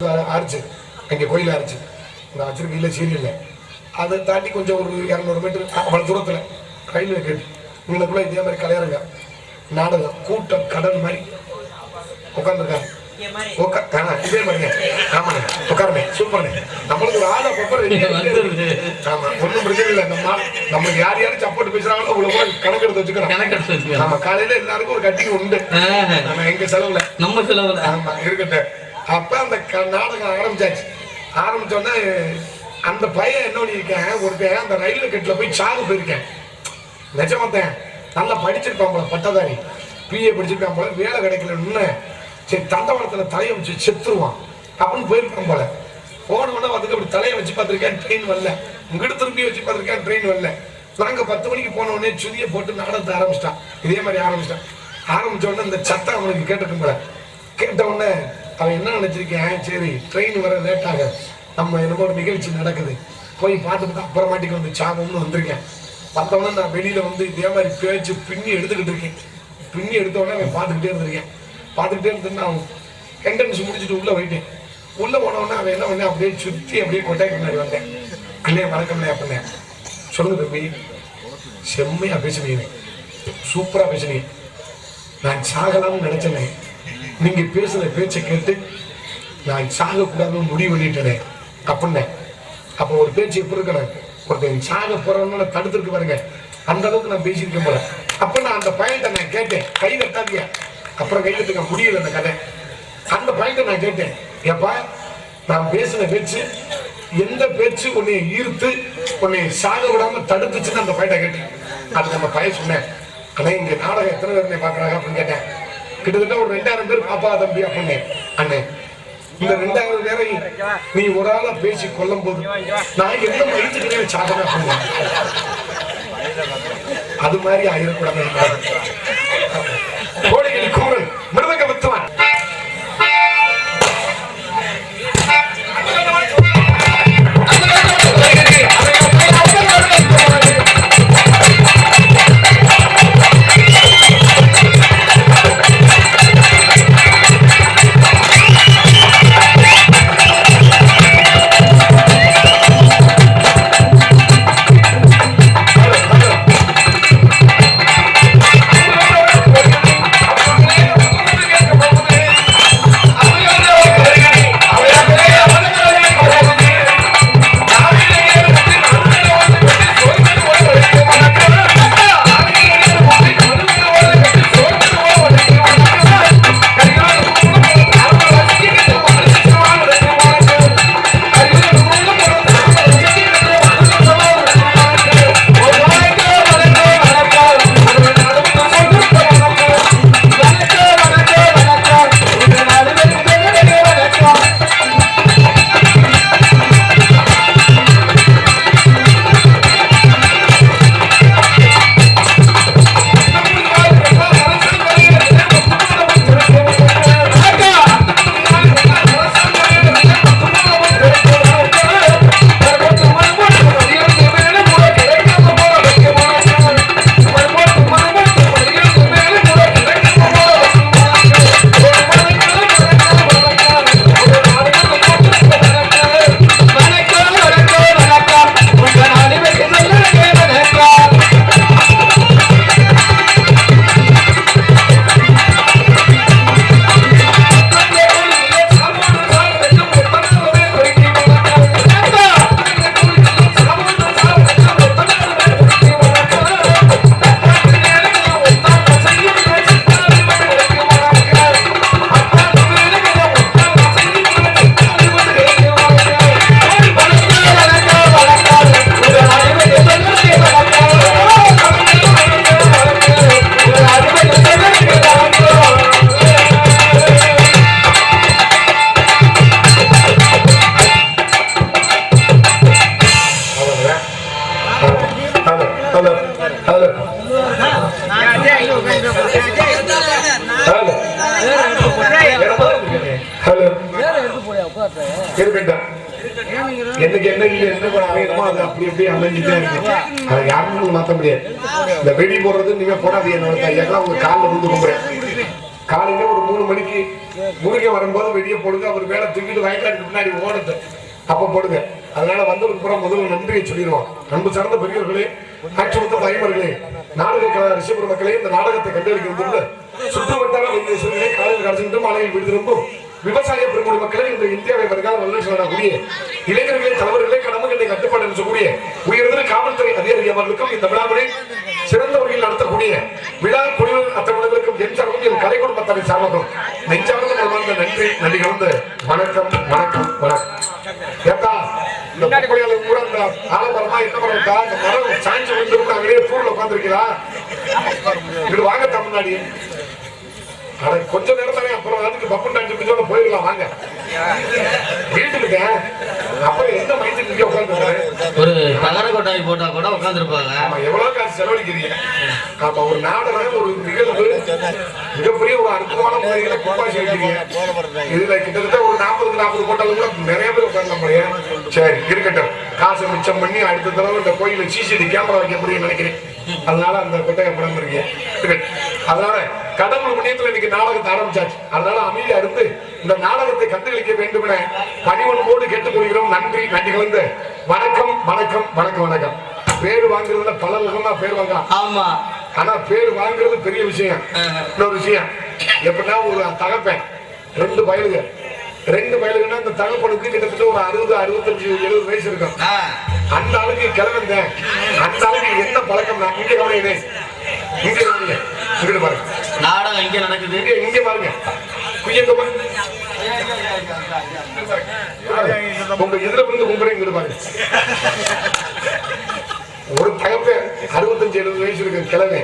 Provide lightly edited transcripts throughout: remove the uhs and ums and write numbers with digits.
ஆரிச்சு அங்கே கோயில் ஆரிச்சு நான் வச்சிருக்க இல்லை சீரியல்ல அதை தாண்டி கொஞ்சம் ஒரு 200 மீட்டர் அவ்வளோ தூரத்தில் ரயில்வே கேட்டு உங்களுக்குள்ள இதே மாதிரி கலையரங்க நாடகம் கூட்டம் கடல் மாதிரி உட்காந்துருக்காங்க இதே மாதிரிங்க ஆமாங்க உட்காருங்க சூப்பருங்க நம்மளுக்கு ஒரு ஆளை ஆமா ஒன்றும் பிரச்சனை இல்லை நம்மளுக்கு யார் யாரும் சப்போர்ட் பேசுறாங்களோ உங்களை கூட கணக்கு எடுத்து வச்சுக்கிறோம் ஆமா காலையில எல்லாருக்கும் ஒரு கட்டிங் உண்டு நம்ம எங்க செலவுல நம்ம செலவுல ஆமா இருக்கட்டும். அப்ப அந்த நாடகம் ஆரம்பிச்சோன்னா அந்த பையன் என்ன பண்ணியிருக்கேன் ஒருத்தன் அந்த ரயில்வே கட்டில போய் சாகு போயிருக்கேன். நிஜமாத்தேன் நல்லா படிச்சிருப்பான் போல பட்டதாரி பிஏ படிச்சிருப்பான் போல வேலை கிடைக்கலன்னு சரி தண்டவாளத்துல தலையை வச்சு செத்துருவான் அப்படின்னு போயிருப்பான் போல. போனவொடனே அதுக்கு அப்படி தலையை வச்சு பார்த்துருக்கேன் ட்ரெயின் வரல, உங்ககிட்ட திரும்பி வச்சு பார்த்துருக்கேன் ட்ரெயின் வரல. நாங்க 10 மணிக்கு போன உடனே சுதியை போட்டு நாடகத்தை ஆரம்பிச்சிட்டான். இதே மாதிரி ஆரம்பிச்ச உடனே இந்த சத்தம் அவனுக்கு கேட்டுக்கும் போல. கேட்ட உடனே அவன் என்ன நினைச்சிருக்கேன் சரி ட்ரெயின் வர லேட் ஆக நம்ம என்னமோ ஒரு நிகழ்ச்சி நடக்குது போய் பார்த்துட்டு அப்புறமாட்டிக்கு வந்து சாகம்னு வந்திருக்கேன். பார்த்தோன்னே நான் வெளியில வந்து இதே மாதிரி பேச்சு பின்னி எடுத்துக்கிட்டு இருக்கேன். பின்னி எடுத்த உடனே அவன் பார்த்துக்கிட்டே இருந்திருக்கேன். பார்த்துக்கிட்டே இருந்தேன்னா அவன் என்ட்ரன்ஸ் முடிச்சுட்டு உள்ள போயிட்டேன். உள்ள போனவொடனே அவன் என்ன பண்ணேன் அப்படியே சுற்றி அப்படியே கொட்டாய்க்கு முன்னாடி வந்தேன். இல்லையா வணக்கம்லையா பண்ணேன். சொல்லுங்க தம்பி செம்மையா பேசுனீங்க, சூப்பரா பேசுனீங்க. நான் சாகலாம்னு நினைச்சேனே, நீங்க பேசுற பேச்சை கேட்டு நான் சாகக்கூடாதுன்னு முடிவு பண்ணிட்டேன் அப்படின்னு. அப்போ ஒரு பேச்சு எப்படி இருக்கணும், ஒருத்தன் சாக போறவங்க தடுத்துருக்கு பாருங்க, அந்த அளவுக்கு நான் பேசியிருக்கேன் போல. அப்ப நான் அந்த பாயிண்ட்டை நான் கேட்டேன், கை தட்டாதியா அப்புறம் கை தட்டுக்க முடியல அந்த கதை. அந்த பாயிண்ட்டை நான் கேட்டேன், எப்பா நான் பேசின பேச்சு எந்த பேச்சு உன்னை ஈர்த்து உன்னை சாக விடாம தடுத்துச்சுன்னு அந்த பாயிண்ட்டை கேட்டேன். அது நம்ம பையன் சொன்னேன். ஆனா இங்க நாடகம் எத்தனை பேர் பாக்குறாங்க அப்படின்னு கேட்டேன். கிட்டத்தட்ட ஒரு 2000 பேர் பாப்பா தம்பி அப்படின்னு. அண்ணே இந்த 2000 பேரை நீ ஒரு ஆளா பேசி கொல்லும் போது நான் என்ன மயிச்சுக்கிட்டே சாகனா பண்ணுவேன். அது மாதிரி ஆயிரக்கூடாது. கோடைகள் கூறல் மிருதங்க வித்துவான் எனக்கு என்ன வேணுமோ அது அப்படி அப்படி அமைஞ்சுட்டே இருக்கு. அதை யாருன்னு மாற்ற முடியாது. இந்த வெடி போடுறது நீங்க போடாதீங்க, எல்லாம் உங்க காலில் விழுந்து கும்புறேன். காலையில ஒரு 3 மணிக்கு முருகன் வரும்போது வெளியே போடுங்க. அவர் வேலை தூக்கிட்டு வயக்காட்டுக்கு முன்னாடி ஓடுது, அப்ப போடுங்க. அதனால வந்ததுக்கு அப்புறம் முதல்ல நன்றியை சொல்லிடுவோம். அன்பு சார்ந்த பெரியவர்களே, ஆட்சிமொத்த தாய்மார்களே, நாடக கலா ரிஷபுர மக்களே, இந்த நாடகத்தை கண்டறிக்கின்ற சுற்றுவட்டார வைத்தியர்களே, காலையில் கடைசிட்டு மாலையில் விடு திரும்பும் விவசாய பெருங்குடி மக்களே, இந்த இந்தியாவை வருகால வல்லரசு வரக்கூடிய இளைஞர்களே, தலைவர்களே, கடமைகளை கட்டுப்பாடு சொல்லக்கூடிய உயர்ந்த காவல்துறை அதிகாரி அவர்களுக்கும் இந்த விழாவினை சிறந்த வகையில் நடத்தக்கூடிய விழா குழு அத்தவர்களுக்கும் என் சார்பும் என் கலை குடும்பத்தை சார்பும் நெஞ்சார்ந்த நன்றி நன்றி கலந்து வணக்கம் வணக்கம் வணக்கம். ஏத்தா இந்த பக்கடியாளர் பூரா இந்த ஆலமரமா என்ன மரம்க்கா, இந்த மரம் சாய்ச்சி விழுந்துருக்கு, அங்கேயே பூர்ல உட்காந்துருக்கிறா, இது வாங்க தமிழ்நாடு. ஆனா கொஞ்ச நேரம் தானே, அப்புறம் அதுக்கு பப்புன்னு 5 நிமிஷம் போயிடலாம் வாங்க வீட்டுக்கிட்ட. அப்புறம் என்ன மைத்துக்கு இங்கே உட்காந்துருக்காரு, ஒரு தகர கொட்டாய் போட்டா கூட உட்காந்துருப்பாங்க. ஆமா, எவ்வளவு காசு செலவழிக்கிறீங்க. ஆமா, ஒரு நாடகம் ஒரு நிகழ்வு மிகப்பெரிய ஒரு அற்புதமான முறைகளை குப்பாசி வைக்கிறீங்க. இதுல கிட்டத்தட்ட ஒரு 40 போட்டாலும் கூட நிறைய பேர் உட்காந்து முடிய. சரி இருக்கட்டும், காசை மிச்சம் பண்ணி அடுத்த தடவை இந்த கோயில சிசிடி கேமரா வைக்க முடியும்னு நினைக்கிறேன். அதனால அந்த கொட்டையை படம் இருக்கீங்க. அதனால கடவுள் புண்ணியத்துல இன்னைக்கு நாடகத்தை ஆரம்பிச்சாச்சு. அதனால அமைதியா இருந்து இந்த நாடகத்தை கண்டுகளிக்க வேண்டும் என பணிவன்போடு கேட்டுக்கொள்கிறோம். நன்றி நன்றி கலந்து வணக்கம் வணக்கம் வணக்கம் வணக்கம். பேர் வாங்குறதுல பல விதமா பேர் வாங்கலாம். ஆமா, ஆனா பேர் வாங்குறது பெரிய விஷயம். இன்னொரு விஷயம் எப்படின்னா, ஒரு தகப்பேன் 2 பயலுங்கன்னா அந்த தகப்பனுக்கு கிட்டத்தட்ட ஒரு 60, 65, 70 வயசு இருக்கும். அந்த ஆளுக்கு கிளம்புங்க, அந்த ஆளுக்கு என்ன பழக்கம்னா, இங்க கவனிங்க, இங்க கவனிங்க, இங்கிட்டு பாருங்க, நாடகம் இங்க நடக்குது, இங்க பாருங்க, குய்யங்க உங்க எதிர வந்து கும்புறேன், இங்கிட்டு பாருங்க. ஒரு தகப்ப 65, 70 வயசு இருக்கு கிழமை,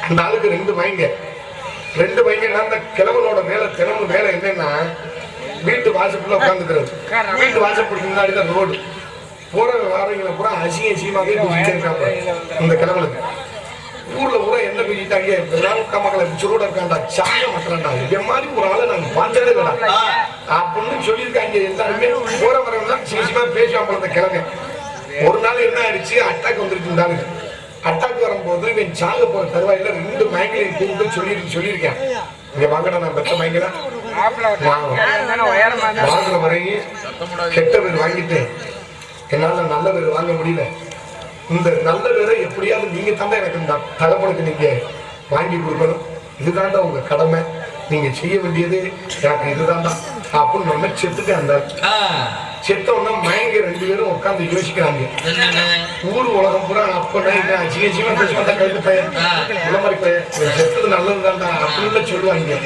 அந்த ஆளுக்கு 2 பையங்க. அந்த கிழவனோட வேலை தினமும் வேலை என்னன்னா, வீட்டு வாசப்புல உட்காந்துக்கிறது. வீட்டு வாசப்புக்கு முன்னாடி தான் ரோடு. போற வாரங்களை பூரா அசிங்கமாவே இருக்காங்க இந்த கிழவனுக்கு. ஊர்ல பூரா என்ன பேசிட்டாங்க, மக்களை சுரோட இருக்காண்டா, சாய மக்களாண்டா, இதே மாதிரி ஒரு ஆளை நாங்க பார்த்ததே வேண்டாம் அப்படின்னு சொல்லியிருக்காங்க. எல்லாருமே போற வரவங்க சிவசியமா பேசுவாங்க. அந்த கிழமை ஒரு நாள் என்ன ஆயிடுச்சு, அட்டாக் வந்துருச்சுட்டாங்க. அட்டாக் வரும்போது இவன் சாக போற தருவாயில 2 மயங்களையும் கூப்பிட்டு சொல்லியிருக்கேன், இங்க வாங்கடா, நான் பெத்த மயங்கடா வாங்குற வரையும் கெட்ட பேர் வாங்கிட்டு என்னால நல்ல பேர் வாங்க முடியல. இந்த நல்ல பேரை எப்படியாவது நீங்க தந்தா எனக்கு தலைமுறைக்கு நீங்க வாங்கி கொடுக்கணும். இதுதான்டா உங்க கடமை, நீங்க செய்ய வேண்டியது எனக்கு இதுதான்டா அப்படின்னு செத்துட்டு அந்த செத்தவொன்னா மயங்க 2 பேரும் உட்காந்து யோசிக்கிறாங்க. ஊர் உலகம் பூரா அப்பனா அசிங்கமா பேசுவாங்க, கழுத்து பையன் மாதிரி பையன் செத்தது நல்லதுதான்டா அப்படின்னு சொல்லுவாங்க.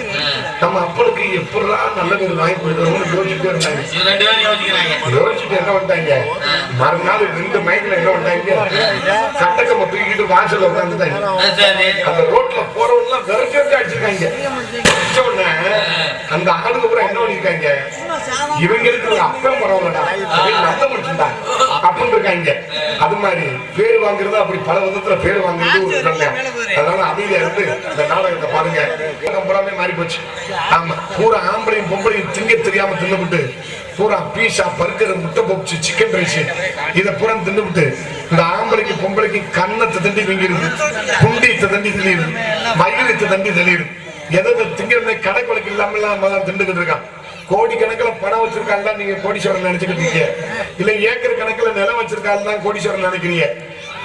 நம்ம அப்பனுக்கு எப்படா நல்ல பேர் வாங்கி கொடுக்கணும்னு யோசிச்சுட்டே இருந்தாங்க. யோசிச்சுட்டு என்ன பண்ணிட்டாங்க, மறுநாள் 2 மயக்கில் என்ன பண்ணிட்டாங்க, கட்டக்கம்ப தூக்கிட்டு வாசல்ல உட்காந்துட்டாங்க. அந்த ரோட்ல போறவங்க விரட்டி அடிச்சிருக்காங்க. அந்த ஆளுக்கு பூரா என்ன பண்ணிருக்காங்க, இவங்களுக்கு அப்பன் பரவாயில்லடா நல்ல முடிச்சுட்டா அப்படின்னு இருக்காங்க. அது மாதிரி பேர் வாங்குறது அப்படி பல விதத்துல பேர் வாங்குறது ஒரு தன்மை. அதனால அமைதியா இருந்து இந்த நாடகத்தை பாருங்க. புறாமே மாறி போச்சு. ஆமா, பூரா ஆம்பளையும் பொம்பளையும் திங்க தெரியாம தின்னுபிட்டு பூரா பீஸா, பர்கர், முட்டை போச்சு, சிக்கன் ரைஸ் இதை பூரா தின்னுபிட்டு இந்த ஆம்பளைக்கு பொம்பளைக்கு கண்ணத்தை தண்டி வீங்கிடுது, குண்டியத்தை தண்டி தெளியுது, மயிலத்தை தண்டி தெளியுது. எதை திங்கிறத கடைக்குழக்கு இல்லாம திண்டுகிட்டு இருக்கான். கோடிக்கணக்கில் பணம் வச்சிருக்காங்க, நீங்க கோடீஸ்வரன் நினைச்சுக்கிட்டு இருக்கீங்க. இல்ல ஏக்கர் கணக்கில் நிலம் வச்சிருக்காங்க கோடீஸ்வரன் நினைக்கிறீங்க.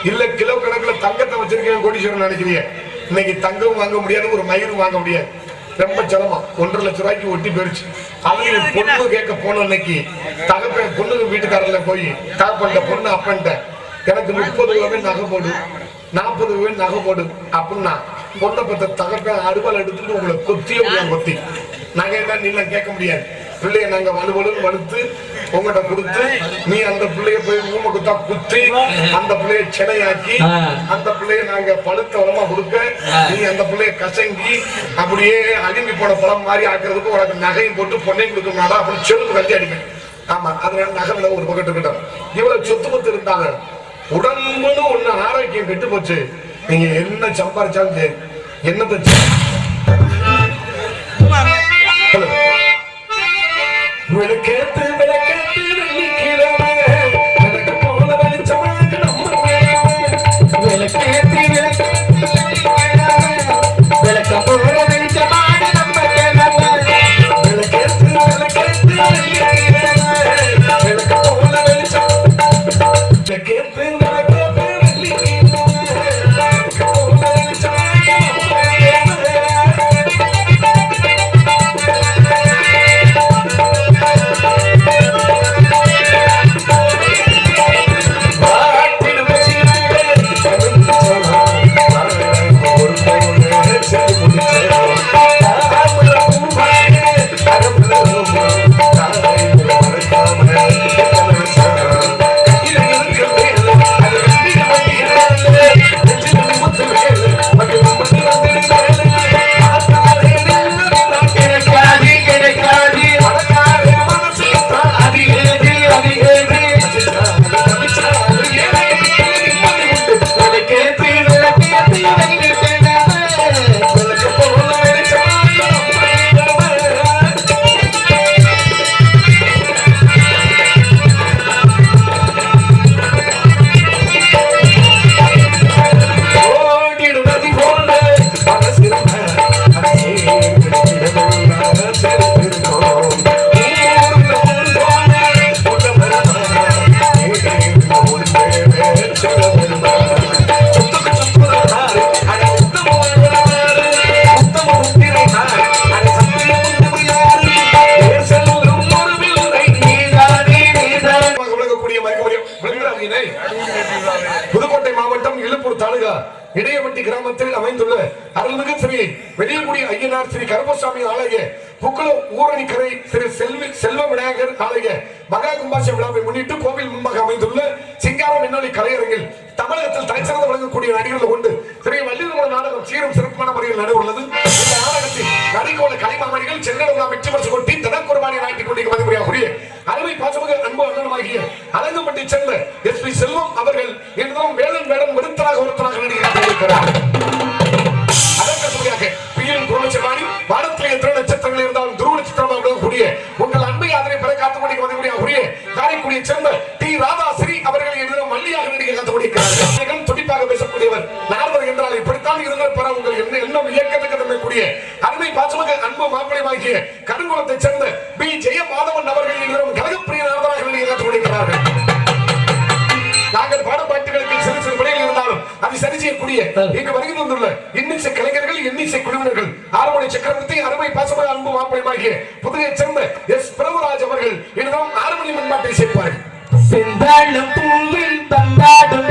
இல்ல கிலோ கணக்கில் தங்கத்தை வச்சிருக்கீங்க கோடீஸ்வரன் நினைக்கிறீங்க. இன்னைக்கு தங்கம் வாங்க முடியாது, ஒரு மயிரும் வாங்க முடியாது, ரொம்ப சிரமம். 1.5 லட்சம் ரூபாய்க்கு ஒட்டி போயிடுச்சு. அதுல பொண்ணு கேட்க போன அன்னைக்கு தகப்பன் பொண்ணுக்கு வீட்டுக்காரர்ல போய் தகப்பன்ட்ட பொண்ணு அப்பன்ட்ட எனக்கு 30 கிலோவே நகை போடு, 40 கிலோவே நகை போடு அப்படின்னா பொண்ணை பத்த தகப்பன் அறுவாள் எடுத்துட்டு உங்களை கொத்தியே கொத்தி நகைதான் நீங்க கேட்க முடியாது. பிள்ளைய நாங்க வலுவலுன்னு வலுத்து உங்கள்கிட்ட கொடுத்து நீ அந்த பிள்ளைய போய் ஊமை குத்தா குத்தி அந்த பிள்ளைய சினையாக்கி அந்த பிள்ளைய நாங்க பழுத்த வளமா கொடுக்க நீ அந்த பிள்ளைய கசங்கி அப்படியே அழுங்கி போன பழம் மாதிரி ஆக்குறதுக்கு உனக்கு நகையும் போட்டு பொண்ணையும் கொடுக்கணும்னாடா அப்படின்னு செருப்பு கட்டி அடிப்பேன். ஆமா, அதனால நகை விட ஒரு பக்கத்து கிட்டோம். இவ்வளவு சொத்து பத்து இருந்தாங்க, உடம்புன்னு ஒண்ணு ஆரோக்கியம் கெட்டு போச்சு. நீங்க என்ன சம்பாதிச்சாலும் சரி, என்னத்தை விளக்கேத்து விளக்கேத்து வெள்ளிக்கிழமை எனக்கு போல வெளிச்சமாக நம்ம விளக்கேத்தி விளக்க போல வெளிச்சமாக நம்ம ஸ்ரீ வெளியங்குடி ஐயனார் ஸ்ரீ கருப்பசாமி ஆலய புக்குளம் ஊரணிக்கரை திரு செல்வ விநாயகர் ஆலய மகா கும்பாச விழாவை முன்னிட்டு கோவில் முன்பாக அமைந்துள்ள சிங்காரம் விண்ணொலி கலையரங்கில் தமிழகத்தில் தலைச்சிறந்து வழங்கக்கூடிய நடிகர்கள் கொண்டு ஸ்ரீ வள்ளிருமல நாடகம் சீரும் சிறப்பான முறையில் நடைபெறுள்ளது. இந்த நாடகத்தில் நடிகோல கலைமாமணிகள் செங்கடவுலா வெற்றி பரிசு கொட்டி தனக்குர்பானி நாட்டிக் கொண்டிருக்கும் மதிப்புரையாகக்கூடிய அருமை பாசமிகு அன்பு அண்ணனுமாகிய அலங்கம்பட்டி சேர்ந்த SP செல்வம் அவர்கள் இன்றும் வேலன் வேடன் ஒருத்தராக நடிக்கிறார். வானத்திலே எத்தனை நட்சத்திரங்கள் இருந்தாலும் துருவ நட்சத்திரமாக கூடிய உங்கள் அன்பை ஆதரவை பெற காத்துக் கொண்டிருக்கூடிய காரைக்குடியை சேர்ந்த டி ராதாஸ்ரீ அவர்கள் என்னிடம் மல்லியாக நடிக்க காத்துக் கொண்டிருக்கிறார்கள். துடிப்பாக பேசக்கூடியவர் நார்வர் என்றால் இப்படித்தான் இருந்தால் பெற உங்கள் எண்ணம் இயக்கத்துக்கு தரக்கூடிய அருமை பாசமிகு அன்பு மாப்பிளையாகிய கருங்குளத்தை சேர்ந்த பி ஜெயமாதவன் அவர்கள் என்னிடம் கழகப்பிரிய நார்வராக நடிக்க காத்துக் கொண்டிருக்கிறார்கள். நாங்கள் பாடும் பாட்டுகளுக்கு சிறு சிறு விடையில் இருந்தாலும் அதை சரி செய்யக்கூடிய இங்கு வருகை வந்துள்ள இன்னிசை கலைஞர்கள் இன்னிசை குழுவினர்கள் ஆறுமணி சக்கரவர்த்தி அருமை பாசமிகு அன்பு மாப்பிளையாகிய புதுகையை சேர்ந்த எஸ் பிரபுராஜ் அவர்கள் என்னிடம் ஆறுமணி மண்பாட்டை சேர்ப்பார்கள். செந்தாழம் பூவில் பந்தாடும்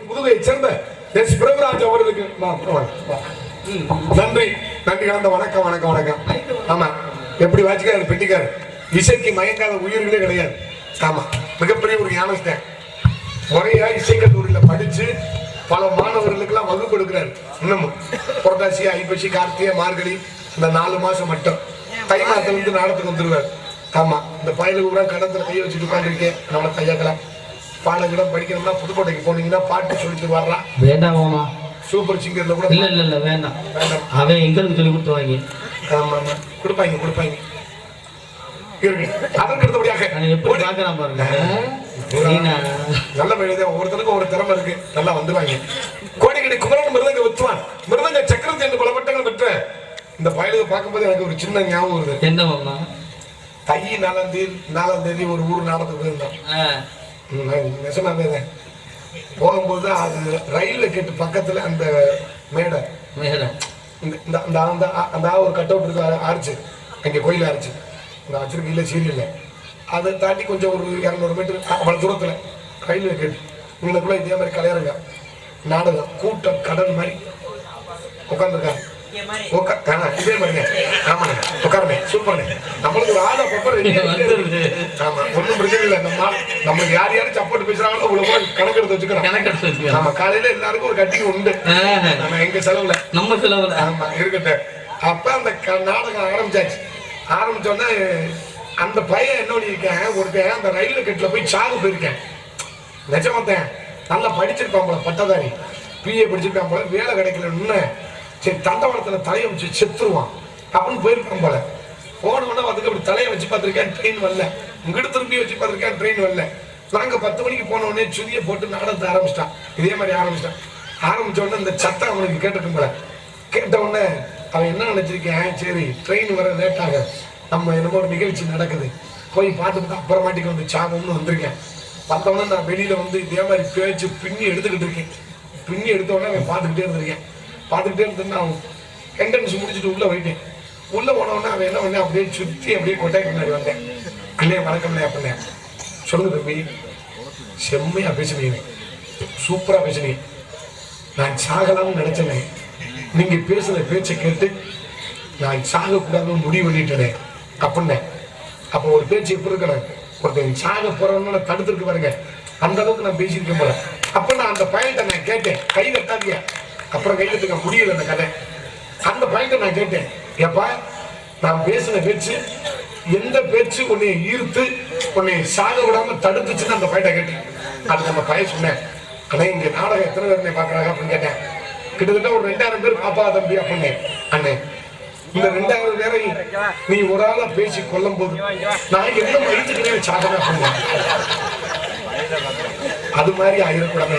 புதுகையை சேர்ந்த எஸ் பிரபுராஜ் அவர்களுக்கு நன்றி நன்றி கலந்த வணக்கம் வணக்கம் வணக்கம். ஆமா எப்படி வாச்சிக்காரு பெட்டிக்காரு இசைக்கு மயங்காத உயிர்களே கிடையாது. ஆமா மிகப்பெரிய ஒரு ஞானஸ்தேன் முறையா இசைக்கல்லூரியில படிச்சு பல மாணவர்களுக்கு எல்லாம் வகுப்பு எடுக்கிறாரு. இன்னமும் புரட்டாசி ஐப்பசி கார்த்திகை மார்கழி இந்த 4 மாசம் மட்டும் தை மாதத்துல இருந்து நாடத்துக்கு வந்துருவாரு. ஆமா இந்த பயலுக்கு கூட கடத்துல கையை வச்சுட்டு உட்காந்துருக்கேன். நம்மளை கையாக்கலாம் பாடகிடம் படிக்கணும்னா புதுக்கோட்டைக்கு போனீங்கன்னா பாட்டு சொல்லிட்டு வரலாம். வேண்டாம் சூப்பர் சிங்கர்ல கூட இல்ல வேண்டாம் வேண்டாம் அவன் எங்களுக்கு சொல்லி கொடுத்துவாங்க. ஆமா ஆமா கொடுப்பாங்க அதற்கு அடுத்தபடியாக எப்படி பாக்கலாம் பாருங்க. நல்ல வழிதான் ஒவ்வொருத்தருக்கும் ஒரு திறமை இருக்கு. நல்லா வந்துருவாங்க. கோடிக்கடை குமரன் மிருதங்க வித்துவான் மிருதங்க சக்கரத்தை என்று பல வட்டங்கள் பெற்ற இந்த பயலுக்கு பார்க்கும்போது எனக்கு ஒரு சின்ன ஞாபகம் வருது. என்ன தை 4ஆம் தேதி ஒரு ஊர் நாடகத்துக்கு போயிருந்தோம். நெசமாவே போகும்போது அது ரயில்வே கேட்டு பக்கத்துல அந்த மேடை அந்த ஒரு கட் அவுட் இருக்கு ஆரிச்சு அங்கே கோயில் ஆரிச்சு இந்த வச்சிருக்க இல்லை சீரியல்ல அதை தாண்டி கொஞ்சம் ஒரு 200 மீட்டர் அவ்வளவு தூரத்துல ரயில்வே கேட்டு உங்களுக்குள்ள இதே மாதிரி கலையரங்க நாடகம் கூட்டம் கடல் மாதிரி உட்காந்துருக்காங்க. இதே மாதிரிங்க ஆமாங்க உட்காருங்க சூப்பருங்க. நம்மளுக்கு ஒரு ஆளை ஆமா ஒன்றும் பிரச்சனை இல்லை. நம்மளுக்கு யாரும் சப்போர்ட் பேசுறாங்களோ அவ்வளவு கணக்கு எடுத்து வச்சுக்கிறோம். நம்ம காலையில எல்லாருக்கும் ஒரு கட்டிங் உண்டு. நம்ம எங்க செலவுல நம்ம செலவுல ஆமா இருக்கட்டும். அப்ப அந்த நாடகம் ஆரம்பிச்சோன்னா அந்த பையன் என்ன பண்ணியிருக்கேன், ஒருத்தன் அந்த ரயில்வே கட்டில போய் சாகு போயிருக்கேன். நிஜமாத்தேன், நல்லா படிச்சிருப்பான் போல, பட்டதாரி பிஏ படிச்சிருக்கான் போல, வேலை கிடைக்கலன்னு சரி தண்டவாளத்தில் தலையை வச்சு செத்துருவான் அப்படின்னு போயிருக்கான் போல. போனவொடனே அதுக்கு அப்படி தலையை வச்சு பார்த்துருக்கேன், ட்ரெயின் வரல. உங்ககிட்ட திரும்பி வச்சு பார்த்துருக்கேன், ட்ரெயின் வரல. நாங்க 10 மணிக்கு போனோடனே சுதியை போட்டு நாடகத்தை ஆரம்பிச்சிட்டான். இதே மாதிரி ஆரம்பிச்சிட்டான். ஆரம்பிச்ச உடனே இந்த சத்தம் அவனுக்கு கேட்டுக்கும் போல. கேட்ட உடனே அவன் என்ன நினைச்சிருக்கேன், சரி ட்ரெயின் வர லேட் ஆக, நம்ம என்னமோ ஒரு நிகழ்ச்சி நடக்குது, போய் பார்த்துட்டு அப்புறமாட்டிக்கு வந்து சாகம்னு வந்திருக்கேன். பார்த்தோன்னே நான் வெளியில வந்து இதே மாதிரி பேச்சு பின்னி எடுத்துக்கிட்டு இருக்கேன். பின்னி எடுத்த உடனே அவன் பார்த்துக்கிட்டே இருந்திருக்கேன். பார்த்துக்கிட்டே இருந்தேன்னா அவன் என்ட்ரன்ஸ் முடிச்சுட்டு உள்ள போயிட்டேன். உள்ள போனவொடனே அவன் என்ன பண்ணேன், அப்படியே சுற்றி அப்படியே கொட்டாய் முன்னாடி வந்தேன். இல்லையா வணக்கம்லையா அப்படின்னேன். சொல்லுங்க தம்பி, செம்மையா பேசுனீங்க, சூப்பரா பேசுனீங்க. நான் சாகலாம்னு நினைச்சேன், நீங்க பேசுன பேச்சை கேட்டு நான் சாகக்கூடாதுன்னு முடிவு பண்ணிட்டேன் அப்படின்னு. அப்போ ஒரு பேச்சு எப்படி இருக்கணும், ஒருத்தன் சாக போறவன்னு தடுத்துருக்கு பாருங்க, அந்த அளவுக்கு நான் பேசியிருக்கேன் போல. அப்ப நான் அந்த பயன்ட்ட நான் கேட்டேன், கை தட்டாதியா, அப்புறம் கை தட்டுக்க முடியல அந்த கதை. அந்த பயன்ட்ட நான் கேட்டேன், ஏப்பா நான் பேசின பேச்சு எந்த பேச்சு உன்னை ஈர்த்து உன்னை சாக விடாம தடுத்துச்சுன்னு அந்த பையனை கேட்டேன். அது நம்ம பையன் சொன்னேன், ஆனா இங்க நாடகம் எத்தனை பேர் பாக்குறாங்க அப்படின்னு கேட்டேன். கிட்டத்தட்ட ஒரு 2000 பேர் பாப்பா தம்பி அப்படின்னு. அண்ணே இந்த 2000 பேரை நீ ஒரு ஆளா பேசி கொல்லும் போது நான் என்ன மதிச்சுக்கிறேன் சாகவே அப்படின்னு. அது மாதிரி ஆயிரக்கூடாது.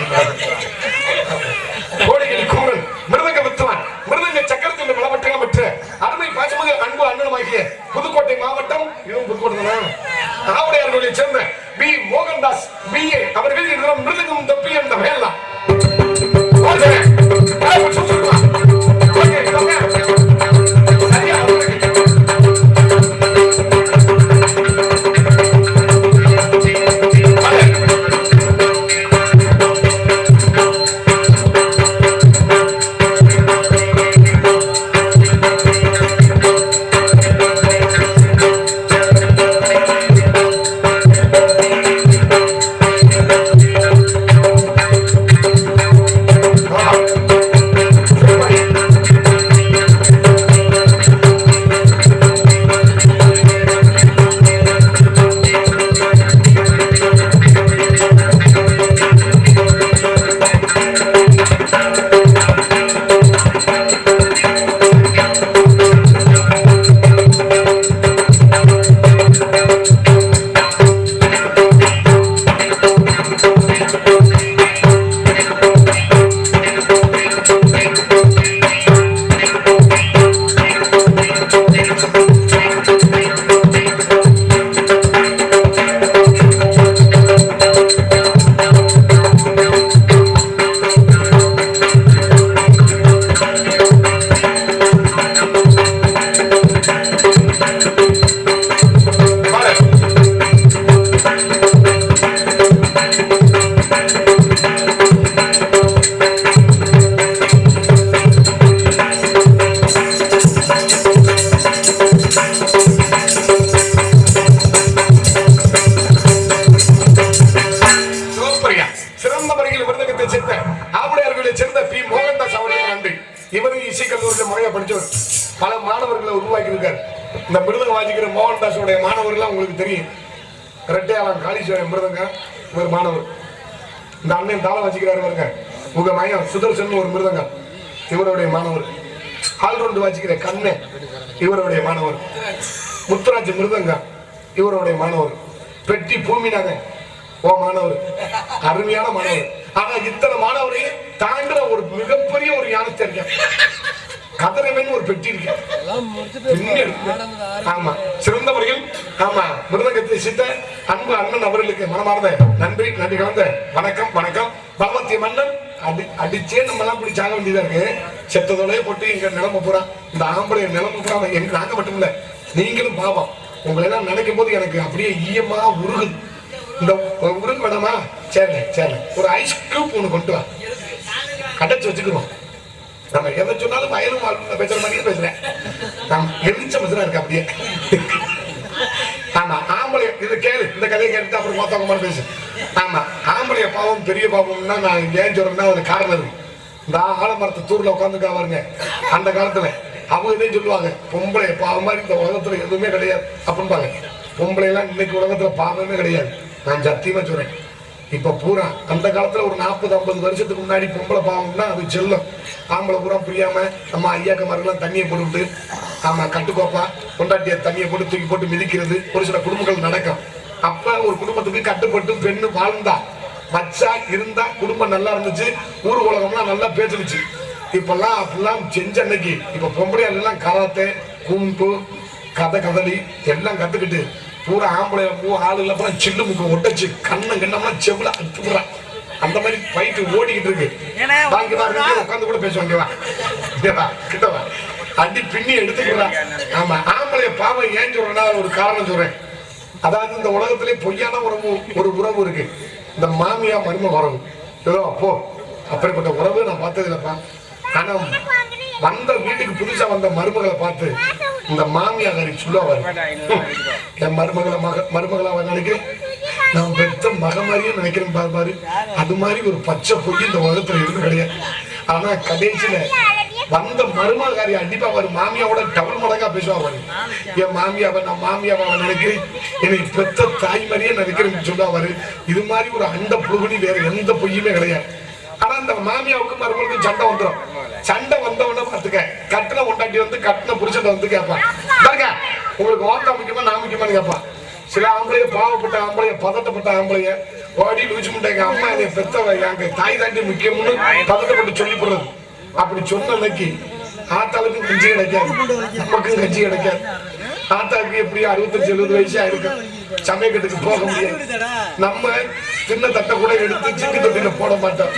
கோடிகள் கூறல் மிருதங்க வித்துவான் மிருதங்க சக்கரத்தின் வளப்பட்டகம் பெற்ற அருமை பாசமிகு அன்பு அண்ணனுமாகிய புதுக்கோட்டை மாவட்டம், இதுவும் புதுக்கோட்டை தான், ஆவுடையார்களை சேர்ந்த பி மோகன்தாஸ் BA அவர்கள் இதனம் மிருதங்கம் தப்பி என்ற வேலாம். பல மாணவர்களை உருவாக்கி இருக்காரு. இந்த மிருதங்க வாசிக்கிற மோகன்தாஸோடைய மாணவர்கள் உங்களுக்கு தெரியும். ரெட்டையாளன் காளீஸ்வரன் மிருதங்க ஒரு மாணவர். இந்த அண்ணன் தாளம் வச்சுக்கிறாரு பாருங்க, உங்க மையம் சுதர்சன் ஒரு மிருதங்க இவருடைய மாணவர். ஆல்ரவுண்டு வாசிக்கிற கண்ணு இவருடைய மாணவர். முத்துராஜ் மிருதங்க இவருடைய மாணவர். பெட்டி பூமிநாதன் ஓ மாணவர், அருமையான மாணவர். ஆனா இத்தனை மாணவரையும் தாண்டின ஒரு மிகப்பெரிய ஒரு ஞானத்தை இருக்கேன். கதிரவன் ஒரு பெட்டி இருக்கு. ஆமா சிறந்தவர்கள். ஆமா மிருதங்கத்தை சித்த அன்பு அண்ணன் அவர்களுக்கு மனமார்ந்த நன்றி நன்றி கலந்த வணக்கம் வணக்கம். பகவத்திய மன்னன் அடிச்சே நம்ம எல்லாம் இப்படி சாக வேண்டியதா இருக்கு. செத்ததோடய போட்டு எங்க நிலைமை பூரா, இந்த ஆம்பளை நிலைமை பூரா எங்க நாங்க மட்டும் இல்ல நீங்களும் பாவம். உங்களை எல்லாம் நினைக்கும் போது எனக்கு அப்படியே ஈயமா உருகுது. இந்த உருகு வேணாமா? சரி சரி, ஒரு ஐஸ் கியூப் ஒண்ணு கொண்டு வா, கடைச்சு வச்சுக்கிறோம். நம்ம எதை சொன்னாலும் வயலும் பேசுற மாதிரியே பேசுறேன். எரிச்ச மசுரா இருக்கு அப்படியே. ஆமா ஆம்பளை இது கேளு, இந்த கதையை கேட்டு அப்புறம் மொத்தவங்க மாதிரி பேசு. ஆமா ஆம்பளைய பாவம் பெரிய பாவம்னா நான் ஏன் சொல்றேன்னா ஒரு காரணம் இருக்கு. இந்த ஆலமரத்து தூர்ல உட்காந்துக்கா பாருங்க, அந்த காலத்துல அவங்க இதே சொல்லுவாங்க, பொம்பளை பாவம் மாதிரி இந்த உலகத்துல எதுவுமே கிடையாது அப்படின்பாங்க. பொம்பளை எல்லாம் இன்னைக்கு உலகத்துல பாவமே கிடையாது. நான் சத்தியமா சொல்றேன். இப்ப பூரா அந்த காலத்துல ஒரு 40-50 வருஷத்துக்கு முன்னாடி பொம்பளை பாவம்னா அது செல்லம். ஆம்பளை பூரா புரியாம நம்ம ஐயாக்கமாரெல்லாம் தண்ணியை போட்டுவிட்டு ஆமா கட்டுக்கோப்பா கொண்டாட்டிய தண்ணியை போட்டு தூக்கி போட்டு மிதிக்கிறது ஒரு சில குடும்பங்கள் நடக்கும். அப்ப ஒரு குடும்பத்துக்கு கட்டுப்பட்டு பெண்ணு வாழ்ந்தா மச்சா இருந்தா குடும்பம் நல்லா இருந்துச்சு, ஊர் உலகம்லாம் நல்லா பேசிடுச்சு. இப்பெல்லாம் அப்படிலாம் செஞ்ச அன்னைக்கு இப்ப பொம்பளையாள் எல்லாம் கராத்தே கும்பு கதகளி எல்லாம் கத்துக்கிட்டு பூரா ஆம்பளை ஆளுல அப்புறம் சில்லு முக்கு ஒட்டச்சு கண்ணம்லாம் செவ்வள அத்துறான். அந்த மாதிரி பயிட்டு ஓடிக்கிட்டு இருக்கு. உட்காந்து கூட பேசுவாங்கவா கிட்டவா அடி பின்னி எடுத்துக்கிறான். ஆமா ஆம்பளைய பாவம் ஏன் சொல்றேன்னா ஒரு காரணம் சொல்றேன். அதாவது இந்த உலகத்திலே பொய்யான ஒரு உறவு இருக்கு. இந்த மாமியா மரும உறவு ஏதோ அப்போ அப்படிப்பட்ட உறவு நான் பார்த்தது இல்லப்பா. ஆனா வந்த வீட்டுக்கு புதுசா வந்த மருமகளை பார்த்து இந்த மாமியாரி சொல்லுவாரு, என் மருமகளா நினைக்கிறேன், நான் பெத்த மக மாதிரியும் நினைக்கிறேன் பாரு. அது மாதிரி ஒரு பச்சை பொய் இந்த உலகத்துல இருந்து கிடையாது. ஆனா கடைசியில வந்த மருமகாரி அண்டிப்பா அவர் மாமியாவோட டபுள் மடங்கா பேசுவாரு. என் மாமியாவை நான் மாமியாவை நினைக்கிறேன், என்னை பெத்த தாய் மாதிரியே நினைக்கிறேன்னு சொல்லுவாரு. இது மாதிரி ஒரு அண்ட புழுகுனி வேற எந்த பொய்யுமே கிடையாது. ஆனா இந்த மாமியாவுக்கு மருமகளுக்கு சண்டை வந்துடும். சண்டை வந்தவன பார்த்துக்க கட்டின கொண்டாட்டி வந்து கட்டின புருஷன் வந்து கேட்பான், பாருங்க உங்களுக்கு ஓட்டா முக்கியமா நான் முக்கியமானு கேட்பான். சில ஆம்பளைய பாவப்பட்ட ஆம்பளைய பதட்டப்பட்ட ஆம்பளைய ஓடி லூச்சு முட்டைங்க அம்மா என்னை பெத்தவ எங்க தாய் தாண்டி முக்கியம்னு பதட்டப்பட்டு சொல்லி போடுறது. அப்படி சொன்ன அன்னைக்கு ஆத்தாளுக்கும் கஞ்சி கிடைக்காது, நமக்கும் கஞ்சி கிடைக்காது. ஆத்தாவுக்கு எப்படி 65-70 வயசா இருக்கு, சமயக்கட்டுக்கு போக முடியாது. நம்ம சின்ன தட்டை கூட எடுத்து சின்ன தொட்டியில போட மாட்டோம்.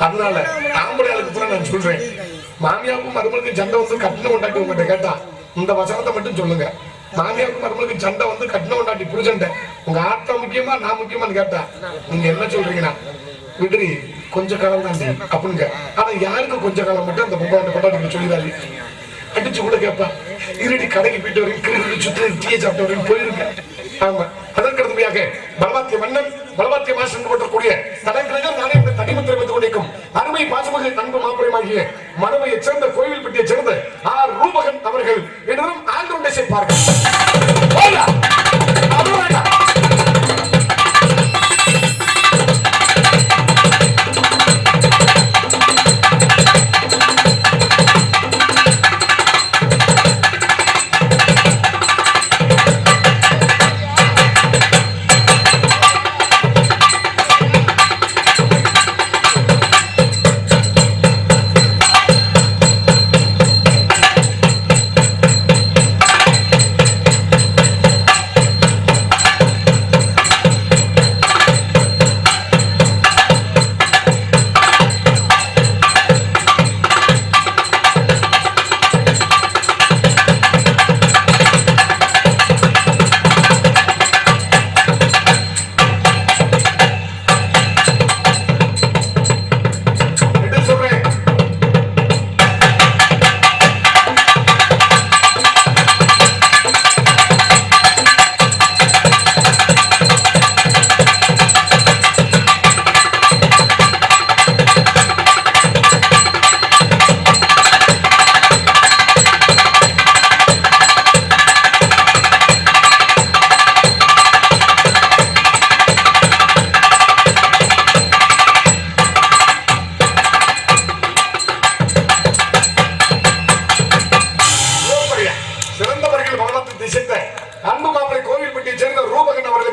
அதனால ஆம்பளையாளுக்கு கூட நான் சொல்றேன், மாமியாவுக்கும் மருமகளுக்கும் சண்டை வந்து கட்டின கொண்டாட்டி உங்ககிட்ட கேட்டா இந்த வசனத்தை மட்டும் சொல்லுங்க. மாமியாவுக்கும் மருமகளுக்கும் சண்டை வந்து கட்டின கொண்டாட்டி புரிச்சண்டை உங்க ஆத்தா முக்கியமா நான் முக்கியமானு கேட்டா நீங்க என்ன சொல்றீங்கன்னா விடுறி கொஞ்ச காலம் தாண்டி அப்படிங்க. ஆனா யாருக்கு கொஞ்ச காலம் மட்டும் அந்த கொண்டாட்டி சொல்லிடாரு. அடிச்சு கூட கேட்பா, இருடி கடைக்கு போயிட்டு வரைக்கும் சுற்றி டீயை சாப்பிட்டு வரைக்கும் போயிருங்க. ஆமா அதற்கடுத்தபடியாக பலவாத்திய மன்னன் பலவாத்திய மாசம் போட்டக்கூடிய தடங்களையும் நானே தனிமத்திரை வைத்துக் கொண்டிருக்கும் அருமை பாசமிகு அன்பு மாப்பிளையமாகிய மனவையை சேர்ந்த கோயில் பெட்டியை சேர்ந்த ஆர் ரூபகன் அவர்கள் என்னும் ஆண்டோண்டை சேர்ப்பார்கள்.